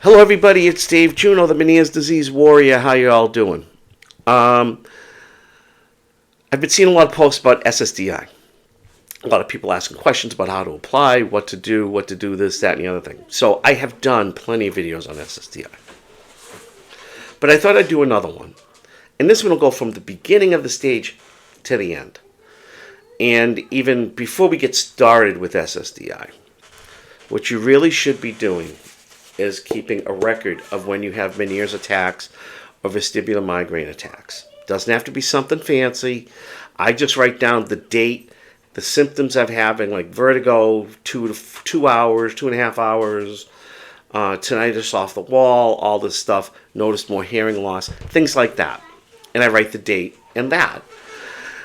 Hello, everybody. It's Dave Juno, the Meniere's Disease Warrior. How you all doing? I've been seeing a lot of posts about SSDI. A lot of people asking questions about how to apply, what to do, this, that, and the other thing. So I have done plenty of videos on SSDI. But I thought I'd do another one. And this one will go from the beginning of the stage to the end. And even before we get started with SSDI, what you really should be doing is keeping a record of when you have Meniere's attacks or vestibular migraine attacks. Doesn't have to be something fancy. I just write down the date, the symptoms I'm having, like vertigo, 2 hours, 2.5 hours, tinnitus off the wall, all this stuff, noticed more hearing loss, things like that. And I write the date and that.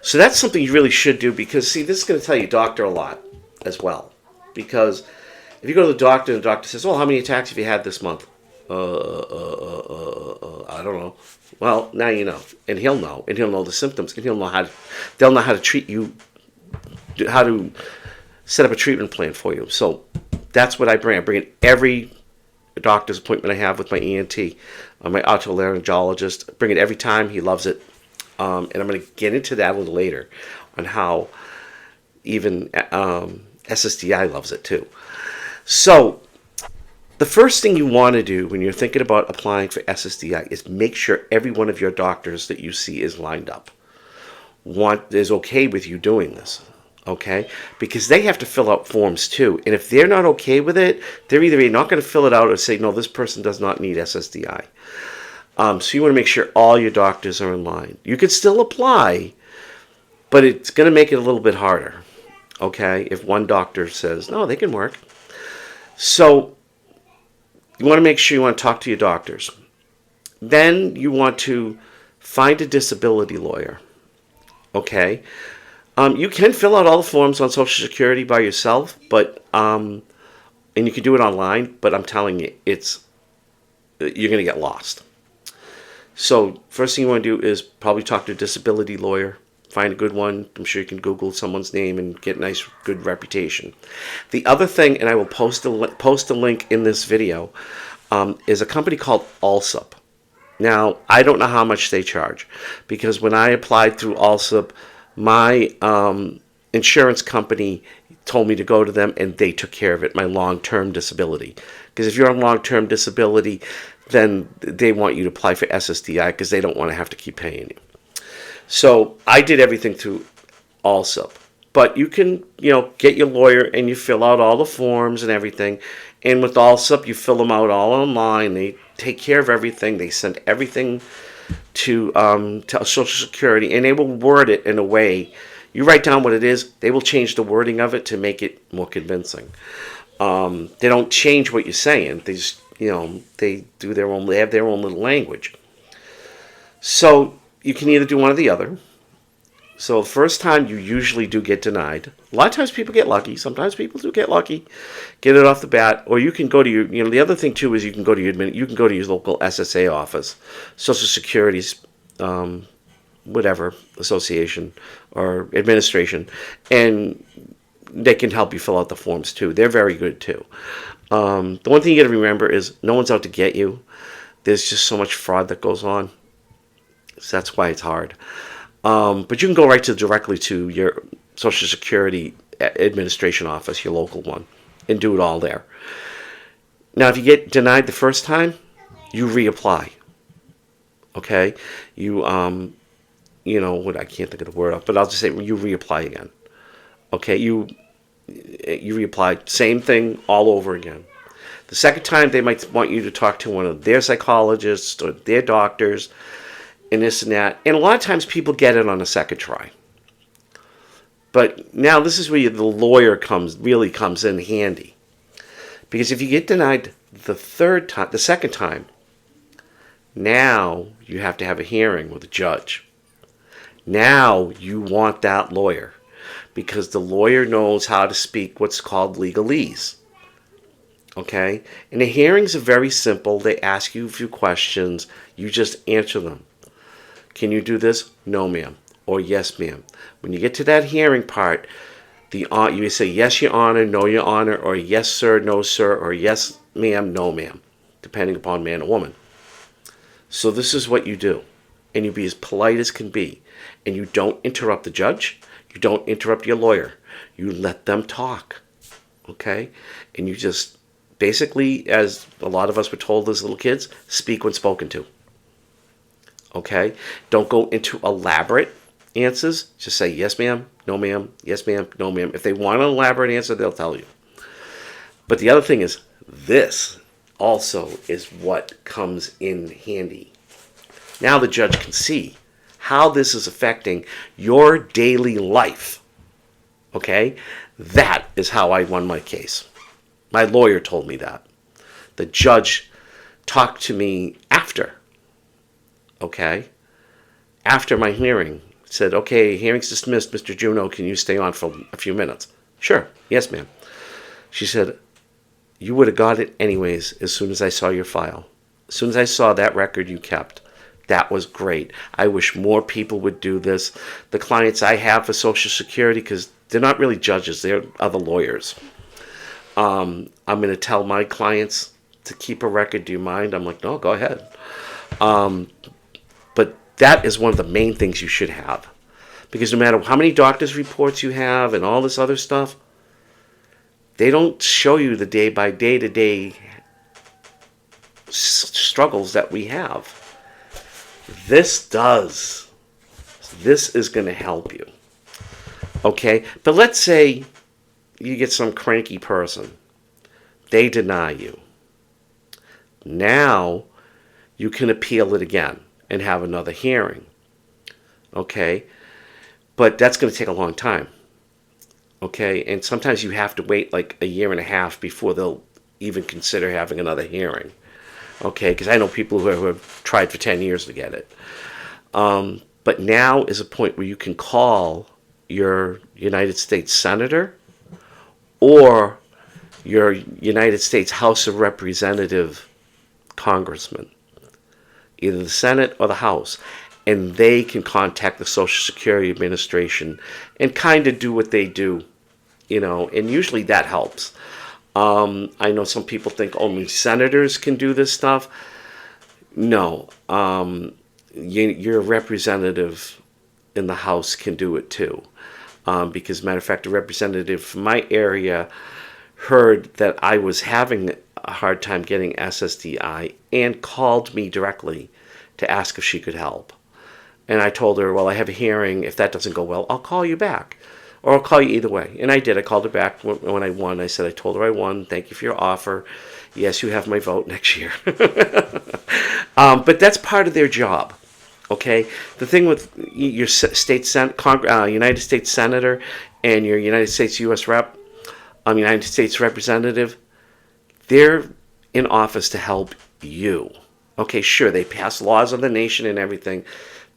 So that's something you really should do because, see, this is going to tell your doctor a lot as well. Because if you go to the doctor and the doctor says, "Oh, how many attacks have you had this month?" I don't know. Well, now you know, and he'll know the symptoms, and they'll know how to treat you, how to set up a treatment plan for you. So that's what I bring. I bring in every doctor's appointment I have with my ENT, my otolaryngologist. I bring it every time. He loves it, and I'm going to get into that a little later on how even SSDI loves it too. So, the first thing you want to do when you're thinking about applying for SSDI is make sure every one of your doctors that you see is lined up. Is okay with you doing this, okay? Because they have to fill out forms too. And if they're not okay with it, they're either not going to fill it out or say, no, this person does not need SSDI. So you want to make sure all your doctors are in line. You could still apply, but it's going to make it a little bit harder, okay? If one doctor says, no, they can work. So you want to make sure you want to talk to your doctors. Then you want to find a disability lawyer. Okay? You can fill out all the forms on Social Security by yourself, but and you can do it online, but I'm telling you, you're going to get lost. So first thing you want to do is probably talk to a disability lawyer. Find a good one. I'm sure you can Google someone's name and get a nice, good reputation. The other thing, and I will post a link in this video, is a company called Allsup. Now, I don't know how much they charge, because when I applied through Allsup, my insurance company told me to go to them, and they took care of it, my long-term disability. Because if you're on long-term disability, then they want you to apply for SSDI because they don't want to have to keep paying you. So I did everything through Allsup. But you can, get your lawyer and you fill out all the forms and everything. And with Allsup, you fill them out all online. They take care of everything. They send everything to Social Security, and they will word it in a way. You write down what it is. They will change the wording of it to make it more convincing. They don't change what you're saying. They just, they do their own. They have their own little language. So you can either do one or the other. So the first time you usually do get denied. A lot of times people get lucky. Sometimes people do get lucky, get it off the bat. Or you can go to your. The other thing too is you can go to your local SSA office, Social Security's, whatever association or administration, and they can help you fill out the forms too. They're very good too. The one thing you got to remember is no one's out to get you. There's just so much fraud that goes on. So that's why it's hard. But you can go directly to your Social Security administration office, your local one, and do it all there. Now, if you get denied the first time, you reapply. Okay? You, I can't think of the word up, but I'll just say you reapply again. Okay? You reapply, same thing all over again. The second time, they might want you to talk to one of their psychologists or their doctors, and this and that. And a lot of times people get it on a second try. But now this is where the lawyer really comes in handy. Because if you get denied the second time, now you have to have a hearing with a judge. Now you want that lawyer, because the lawyer knows how to speak what's called legalese. Okay? And the hearings are very simple. They ask you a few questions. You just answer them. Can you do this? No, ma'am. Or yes, ma'am. When you get to that hearing part, you say yes, your honor, no, your honor, or yes, sir, no, sir, or yes, ma'am, no, ma'am. depending upon man or woman. So this is what you do. And you be as polite as can be. And you don't interrupt the judge. You don't interrupt your lawyer. You let them talk. Okay? And you just basically, as a lot of us were told as little kids, speak when spoken to. Okay? Don't go into elaborate answers. Just say yes, ma'am, no, ma'am, yes, ma'am, no, ma'am. If they want an elaborate answer, they'll tell you. But the other thing is, this also is what comes in handy. Now the judge can see how this is affecting your daily life. Okay? That is how I won my case. My lawyer told me that. The judge talked to me after. Okay? After my hearing. Said, okay, hearing's dismissed, Mr. Juneau, can you stay on for a few minutes? Sure. Yes, ma'am. She said, you would have got it anyways as soon as I saw your file. As soon as I saw that record you kept. That was great. I wish more people would do this. The clients I have for Social Security, because they're not really judges, they're other lawyers. I'm going to tell my clients to keep a record. Do you mind? I'm like, no, go ahead. But that is one of the main things you should have. Because no matter how many doctor's reports you have and all this other stuff, they don't show you the day-by-day-to-day struggles that we have. This does. This is going to help you. Okay? But let's say you get some cranky person. They deny you. Now you can appeal it again and have another hearing. Okay? But that's going to take a long time. Okay? And sometimes you have to wait like a year and a half before they'll even consider having another hearing. Okay, because I know people who have tried for 10 years to get it. But now is a point where you can call your United States Senator or your United States House of Representative Congressman, either the Senate or the House, and they can contact the Social Security Administration and kind of do what they do, and usually that helps. I know some people think only senators can do this stuff. No, your representative in the House can do it too. Because, matter of fact, a representative from my area heard that I was having a hard time getting SSDI and called me directly to ask if she could help. And I told her, well, I have a hearing. If that doesn't go well, I'll call you back. Or I'll call you either way. And I did. I called her back when I won. I said, I told her I won. Thank you for your offer. Yes, you have my vote next year. But that's part of their job. Okay? The thing with your United States Senator and your United States U.S. United States Representative, they're in office to help you. Okay, sure, they pass laws of the nation and everything,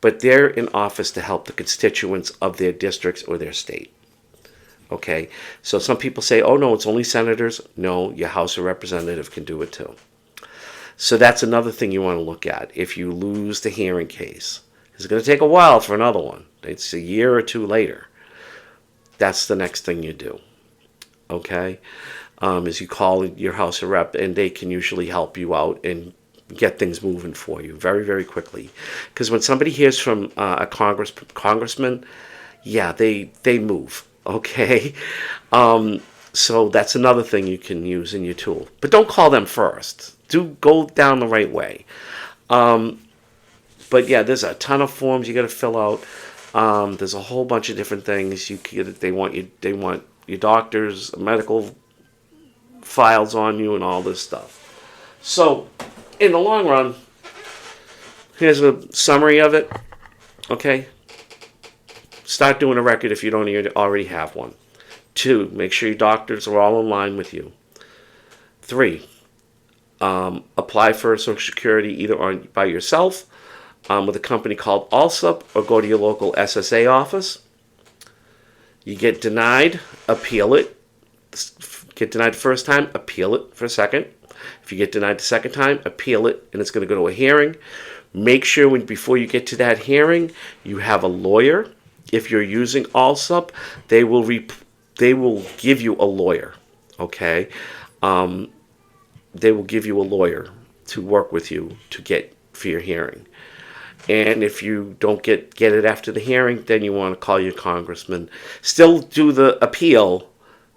but they're in office to help the constituents of their districts or their state. Okay, so some people say, oh no, it's only senators. No, your House of Representative can do it too. So that's another thing you want to look at if you lose the hearing case. It's going to take a while for another one. It's a year or two later. That's the next thing you do. Okay, is you call your House of Rep, and they can usually help you out and get things moving for you very, very quickly. Because when somebody hears from a congressman, yeah, they move. Okay, so that's another thing you can use in your tool. But don't call them first. Do go down the right way. But yeah, there's a ton of forms you got to fill out. There's a whole bunch of different things they want your doctor's medical files on you and all this stuff. So, in the long run, here's a summary of it. Okay? Start doing a record if you don't already have one. 2, make sure your doctors are all in line with you. 3, apply for Social Security either by yourself with a company called ALSUP or go to your local SSA office. You get denied, appeal it. Get denied the first time, appeal it for a second. If you get denied the second time, appeal it, and it's going to go to a hearing. Make sure before you get to that hearing, you have a lawyer. If you're using ALSUP, they will give you a lawyer. Okay, they will give you a lawyer to work with you to get for your hearing. And if you don't get it after the hearing, then you want to call your congressman. Still do the appeal,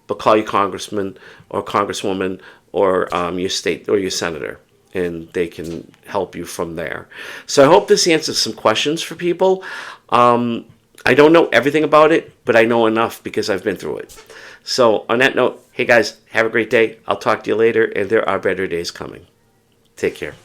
but call your congressman or congresswoman or your state or your senator, and they can help you from there. So I hope this answers some questions for people. I don't know everything about it, but I know enough because I've been through it. So on that note, hey guys, have a great day. I'll talk to you later, and there are better days coming. Take care.